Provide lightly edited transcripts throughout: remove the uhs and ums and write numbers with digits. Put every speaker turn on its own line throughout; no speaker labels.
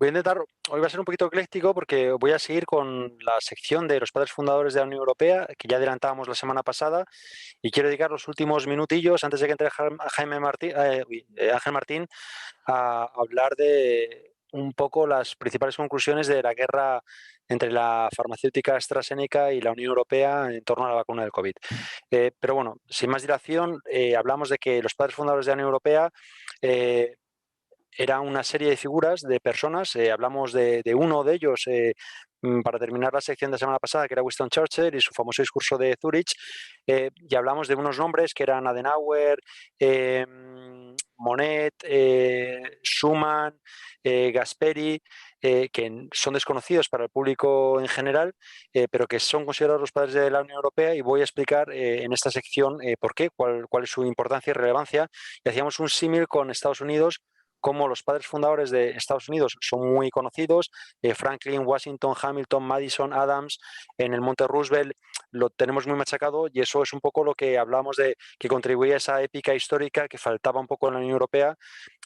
Voy a intentar, hoy va a ser un poquito ecléctico porque voy a seguir con la sección de los padres fundadores de la Unión Europea, que ya adelantábamos la semana pasada, y quiero dedicar los últimos minutillos, antes de que entre Ángel Martín, a hablar de un poco las principales conclusiones de la guerra entre la farmacéutica AstraZeneca y la Unión Europea en torno a la vacuna del COVID. Pero bueno, sin más dilación, hablamos de que los padres fundadores de la Unión Europea era una serie de figuras, de personas, hablamos de uno de ellos para terminar la sección de la semana pasada, que era Winston Churchill y su famoso discurso de Zurich, y hablamos de unos nombres que eran Adenauer, Monnet, Schuman, Gasperi, que son desconocidos para el público en general, pero que son considerados los padres de la Unión Europea, y voy a explicar en esta sección por qué, cuál es su importancia y relevancia, y hacíamos un símil con Estados Unidos, como los padres fundadores de Estados Unidos son muy conocidos, Franklin, Washington, Hamilton, Madison, Adams, en el Monte Roosevelt lo tenemos muy machacado, y eso es un poco lo que hablábamos de que contribuía a esa épica histórica que faltaba un poco en la Unión Europea.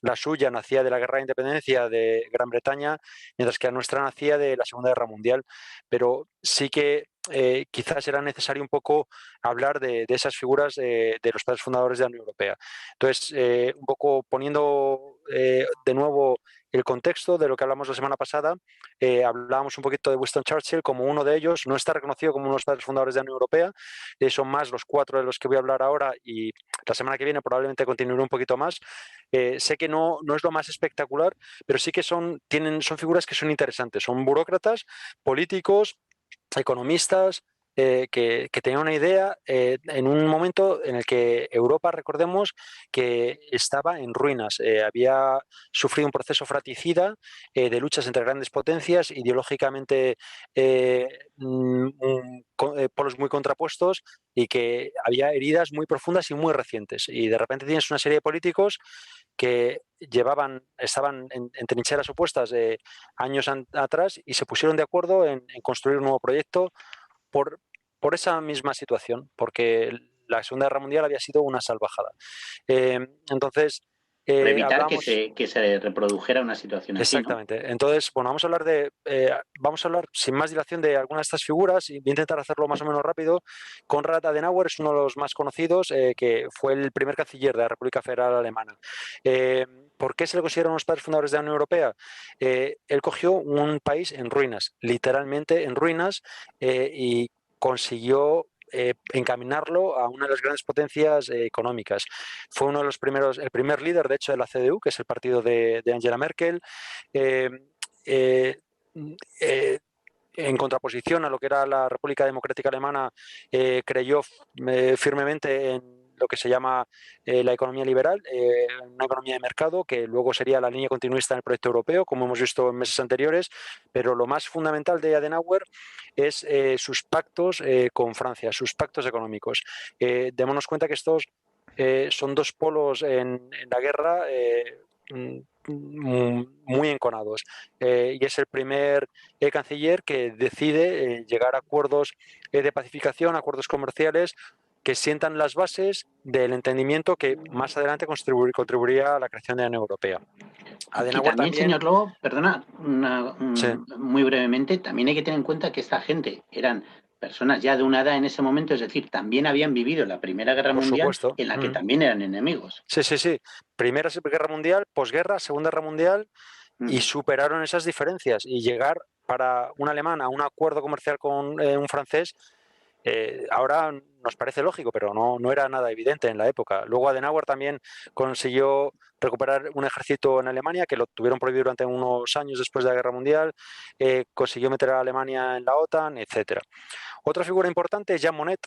La suya nacía de la Guerra de Independencia de Gran Bretaña, mientras que la nuestra nacía de la Segunda Guerra Mundial, pero sí que quizás era necesario un poco hablar de esas figuras de los padres fundadores de la Unión Europea. Entonces, un poco poniendo de nuevo el contexto de lo que hablamos la semana pasada, hablábamos un poquito de Winston Churchill como uno de ellos. No está reconocido como uno de los padres fundadores de la Unión Europea, son más los cuatro de los que voy a hablar ahora, y la semana que viene probablemente continuaré un poquito más. Sé que no es lo más espectacular, pero sí que son figuras que son interesantes, son burócratas, políticos, economistas, que tenían una idea en un momento en el que Europa, recordemos, que estaba en ruinas, había sufrido un proceso fratricida de luchas entre grandes potencias, ideológicamente polos muy contrapuestos, y que había heridas muy profundas y muy recientes. Y de repente tienes una serie de políticos que estaban en trincheras opuestas años atrás, y se pusieron de acuerdo en construir un nuevo proyecto por, por esa misma situación, porque la Segunda Guerra Mundial había sido una salvajada. Entonces,
Por evitar
hablamos.
que se reprodujera una situación así, ¿no?
Exactamente. Entonces, bueno, vamos a hablar sin más dilación de algunas de estas figuras, y voy a intentar hacerlo más o menos rápido. Konrad Adenauer es uno de los más conocidos, que fue el primer canciller de la República Federal Alemana. ¿Por qué se le consideran los padres fundadores de la Unión Europea? Él cogió un país en ruinas, literalmente en ruinas, y consiguió encaminarlo a una de las grandes potencias económicas. Fue uno de los primeros, el primer líder, de hecho, de la CDU, que es el partido de Angela Merkel. Eh, eh, eh, en contraposición a lo que era la República Democrática Alemana, creyó firmemente en lo que se llama la economía liberal, una economía de mercado, que luego sería la línea continuista en el proyecto europeo, como hemos visto en meses anteriores. Pero lo más fundamental de Adenauer es sus pactos con Francia, sus pactos económicos. Démonos cuenta que estos son dos polos en la guerra muy enconados, y es el primer canciller que decide llegar a acuerdos de pacificación, acuerdos comerciales que sientan las bases del entendimiento que más adelante contribuiría a la creación de la Unión Europea.
Que
Adenauer
también,
también.
señor Lobo, perdona,
Sí,
muy brevemente, también hay que tener en cuenta que esta gente eran personas ya de una edad en ese momento, es decir, también habían vivido la Primera Guerra
por
Mundial
supuesto.
en la que también eran enemigos.
Sí, sí, sí. Primera Guerra Mundial, posguerra, Segunda Guerra Mundial, y
Mm.
superaron esas diferencias, y llegar para un alemán a un acuerdo comercial con un francés. Ahora nos parece lógico, pero no era nada evidente en la época. Luego Adenauer también consiguió recuperar un ejército en Alemania, que lo tuvieron prohibido durante unos años después de la Guerra Mundial, consiguió meter a Alemania en la OTAN, etcétera. Otra figura importante es Jean Monnet.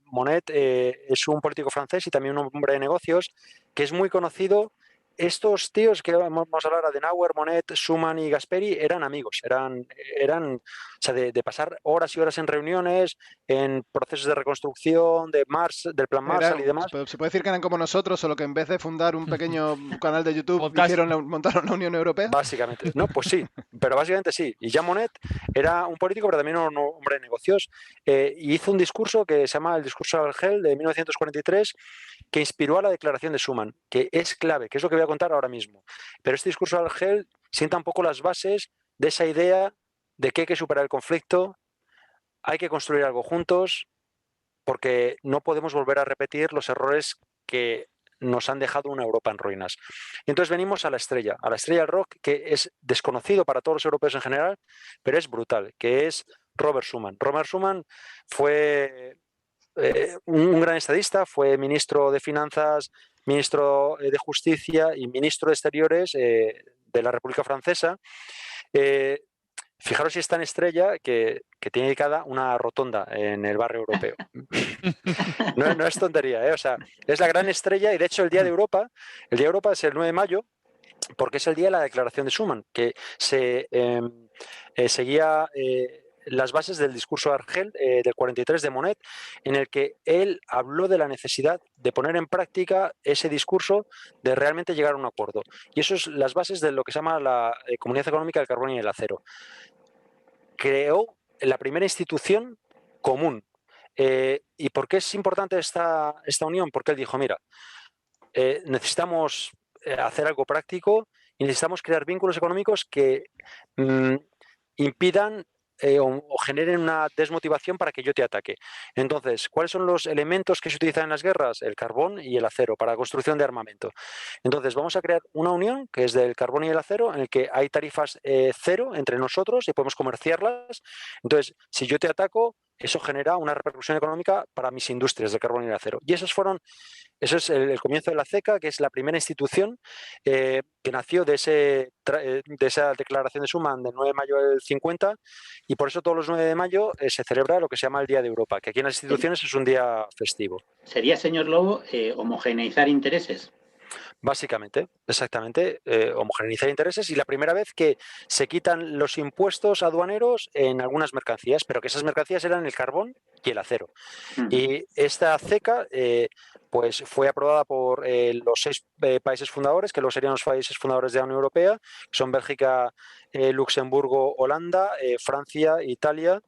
Monnet es un político francés y también un hombre de negocios que es muy conocido. Estos tíos que vamos a hablar, Adenauer, Monnet, Schuman y Gasperi, eran amigos, o sea, de pasar horas y horas en reuniones, en procesos de reconstrucción, del plan Marshall y demás.
Se puede decir que eran como nosotros, solo que en vez de fundar un pequeño canal de YouTube,
Podcast.
montaron la Unión Europea.
Básicamente, no, pues sí, pero básicamente sí. Y Jean Monnet era un político, pero también un hombre de negocios, y hizo un discurso que se llama el discurso de Argel de 1943, que inspiró a la declaración de Schuman, que es clave, que es lo que voy a contar ahora mismo. Pero este discurso de Argel sienta un poco las bases de esa idea de que hay que superar el conflicto, hay que construir algo juntos, porque no podemos volver a repetir los errores que nos han dejado una Europa en ruinas. Y entonces venimos a la estrella del rock, que es desconocido para todos los europeos en general, pero es brutal, que es Robert Schuman. Robert Schuman fue un gran estadista, fue ministro de Finanzas, ministro de Justicia y ministro de Exteriores de la República Francesa. Fijaros si es tan estrella que tiene dedicada una rotonda en el barrio europeo. No es tontería, ¿eh? O sea, es la gran estrella y de hecho el Día de Europa es el 9 de mayo porque es el día de la declaración de Schuman, que se seguía las bases del discurso de Argel del 43 de Monnet, en el que él habló de la necesidad de poner en práctica ese discurso, de realmente llegar a un acuerdo. Y eso es las bases de lo que se llama la Comunidad Económica del Carbón y el Acero. Creó la primera institución común. ¿Y por qué es importante esta unión? Porque él dijo, mira, necesitamos hacer algo práctico y necesitamos crear vínculos económicos que impidan o generen una desmotivación para que yo te ataque. Entonces, ¿cuáles son los elementos que se utilizan en las guerras? El carbón y el acero para la construcción de armamento. Entonces, vamos a crear una unión que es del carbón y el acero, en el que hay tarifas cero entre nosotros y podemos comerciarlas. Entonces, si yo te ataco, eso genera una repercusión económica para mis industrias del carbón y el acero. Y eso es el comienzo de la CECA, que es la primera institución que nació de esa declaración de Schuman del 9 de mayo del 50, y por eso todos los 9 de mayo se celebra lo que se llama el Día de Europa, que aquí en las instituciones es un día festivo.
¿Sería, señor Lobo, homogeneizar intereses?
Básicamente, exactamente, homogeneizar intereses, y la primera vez que se quitan los impuestos aduaneros en algunas mercancías, pero que esas mercancías eran el carbón y el acero. Y esta CECA pues fue aprobada por los 6 países fundadores, que luego serían los países fundadores de la Unión Europea, que son Bélgica, Luxemburgo, Holanda, Francia, Italia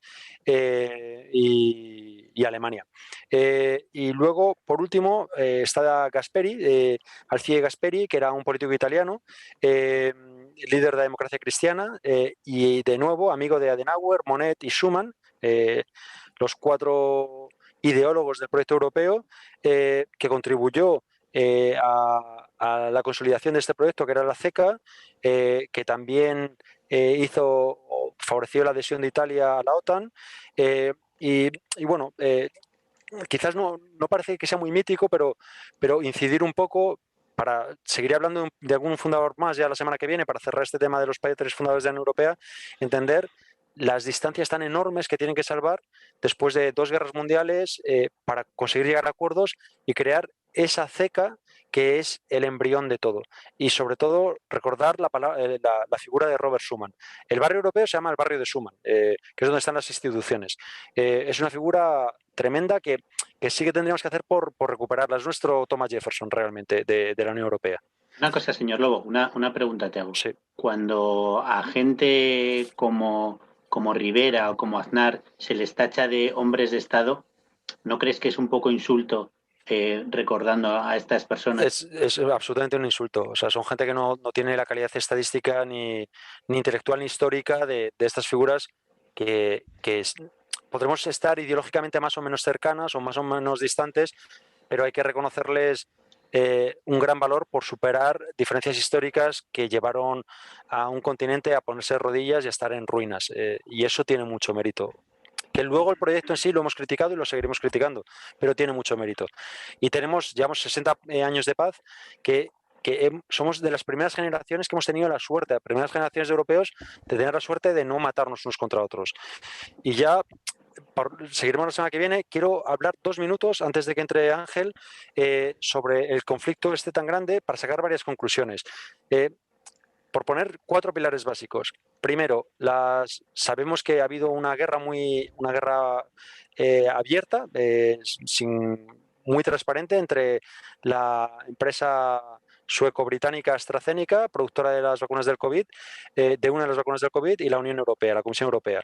y Alemania. Y luego, por último, está Gasperi, Alcide Gasperi, que era un político italiano, líder de la democracia cristiana, y de nuevo amigo de Adenauer, Monnet y Schuman, los 4 ideólogos del proyecto europeo, que contribuyó a la consolidación de este proyecto, que era la CECA, que también favoreció la adhesión de Italia a la OTAN, y bueno, quizás no parece que sea muy mítico, pero incidir un poco para seguir hablando de algún fundador más ya la semana que viene, para cerrar este tema de los países fundadores de la Unión Europea, entender las distancias tan enormes que tienen que salvar después de 2 guerras mundiales para conseguir llegar a acuerdos y crear esa CECA que es el embrión de todo. Y sobre todo recordar la figura de Robert Schuman. El barrio europeo se llama el barrio de Schuman, que es donde están las instituciones. Es una figura tremenda que sí que tendríamos que hacer por recuperarla. Es nuestro Thomas Jefferson realmente de la Unión Europea.
Una cosa, señor Lobo, una pregunta te hago.
Sí.
Cuando a gente como Rivera o como Aznar se les tacha de hombres de Estado, ¿no crees que es un poco insulto recordando a estas personas?
Es absolutamente un insulto. O sea, son gente que no tiene la calidad estadística ni intelectual ni histórica de estas figuras que podremos estar ideológicamente más o menos cercanas o más o menos distantes, pero hay que reconocerles un gran valor por superar diferencias históricas que llevaron a un continente a ponerse de rodillas y a estar en ruinas. Y eso tiene mucho mérito. Que luego el proyecto en sí lo hemos criticado y lo seguiremos criticando, pero tiene mucho mérito. Y llevamos 60 años de paz, que somos de las primeras generaciones que hemos tenido la suerte, las primeras generaciones de europeos, de tener la suerte de no matarnos unos contra otros. Y ya seguiremos la semana que viene. Quiero hablar 2 minutos antes de que entre Ángel sobre el conflicto este tan grande para sacar varias conclusiones. Por poner 4 pilares básicos. Primero, sabemos que ha habido una guerra abierta, muy transparente entre la empresa sueco-británica AstraZeneca, productora de las vacunas del COVID, de una de las vacunas del COVID, y la Unión Europea, la Comisión Europea.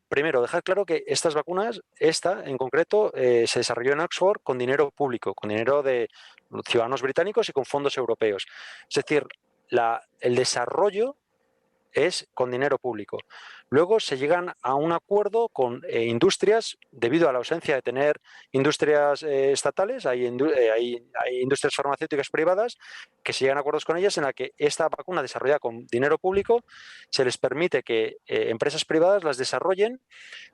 Primero, dejar claro que estas vacunas, esta en concreto, se desarrolló en Oxford con dinero público, con dinero de ciudadanos británicos y con fondos europeos. Es decir, el desarrollo es con dinero público. Luego se llegan a un acuerdo con industrias, debido a la ausencia de tener industrias estatales, hay industrias farmacéuticas privadas, que se llegan a acuerdos con ellas en la que esta vacuna desarrollada con dinero público se les permite que empresas privadas las desarrollen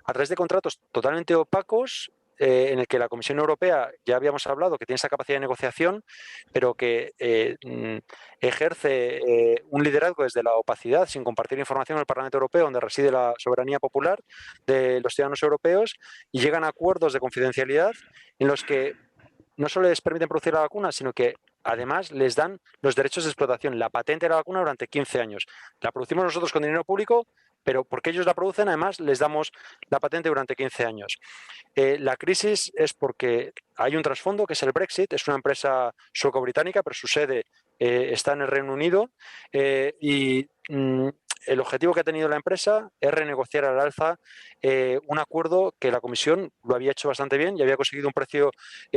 a través de contratos totalmente opacos, en el que la Comisión Europea, ya habíamos hablado, que tiene esa capacidad de negociación, pero que ejerce un liderazgo desde la opacidad, sin compartir información en el Parlamento Europeo, donde reside la soberanía popular de los ciudadanos europeos, y llegan a acuerdos de confidencialidad en los que no solo les permiten producir la vacuna, sino que además les dan los derechos de explotación, la patente de la vacuna durante 15 años. La producimos nosotros con dinero público, pero porque ellos la producen, además les damos la patente durante 15 años. La crisis es porque hay un trasfondo, que es el Brexit. Es una empresa sueco-británica, pero su sede está en el Reino Unido, y el objetivo que ha tenido la empresa es renegociar al alza un acuerdo que la Comisión lo había hecho bastante bien y había conseguido un precio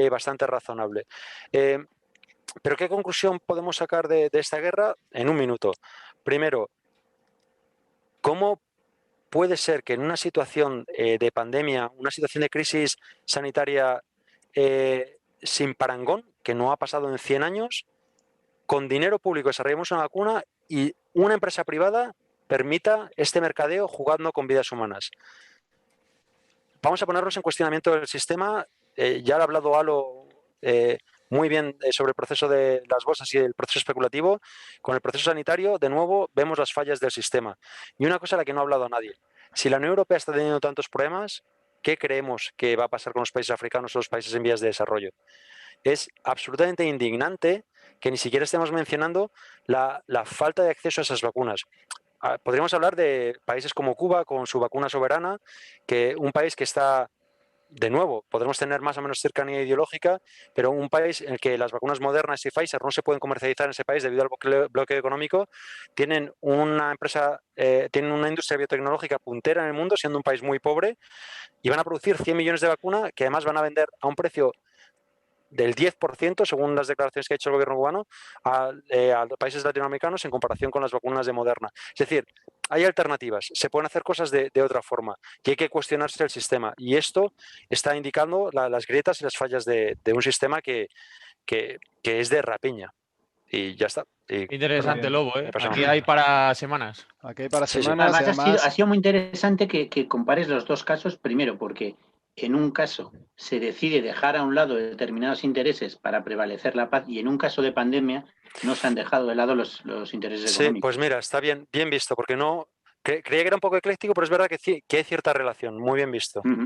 bastante razonable. Pero ¿qué conclusión podemos sacar de esta guerra? En un minuto. Primero, ¿cómo puede ser que en una situación de pandemia, una situación de crisis sanitaria sin parangón, que no ha pasado en 100 años, con dinero público desarrollemos una vacuna y una empresa privada permita este mercadeo jugando con vidas humanas? Vamos a ponernos en cuestionamiento del sistema. Ya ha hablado Alo muy bien sobre el proceso de las bolsas y el proceso especulativo. Con el proceso sanitario, de nuevo, vemos las fallas del sistema. Y una cosa a la que no ha hablado nadie. Si la Unión Europea está teniendo tantos problemas, ¿qué creemos que va a pasar con los países africanos o los países en vías de desarrollo? Es absolutamente indignante que ni siquiera estemos mencionando la falta de acceso a esas vacunas. Podríamos hablar de países como Cuba, con su vacuna soberana, que un país que está, de nuevo, podremos tener más o menos cercanía ideológica, pero un país en el que las vacunas Modernas y Pfizer no se pueden comercializar en ese país debido al bloqueo económico, tienen una industria biotecnológica puntera en el mundo, siendo un país muy pobre, y van a producir 100 millones de vacunas que además van a vender a un precio del 10%, según las declaraciones que ha hecho el gobierno cubano, a los países latinoamericanos en comparación con las vacunas de Moderna. Es decir, hay alternativas, se pueden hacer cosas de otra forma y hay que cuestionarse el sistema. Y esto está indicando las grietas y las fallas de un sistema que es de rapiña. Y ya está.
Interesante, Lobo, ¿eh? Aquí hay para semanas.
Aquí hay para
Sí, sí.
semanas.
Además, ha sido muy interesante que compares los dos casos, primero porque en un caso se decide dejar a un lado determinados intereses para prevalecer la paz, y en un caso de pandemia no se han dejado de lado los intereses
Sí,
económicos.
pues mira, está bien visto, porque no creía que era un poco ecléctico, pero es verdad que hay cierta relación. Muy bien visto.
Ujú.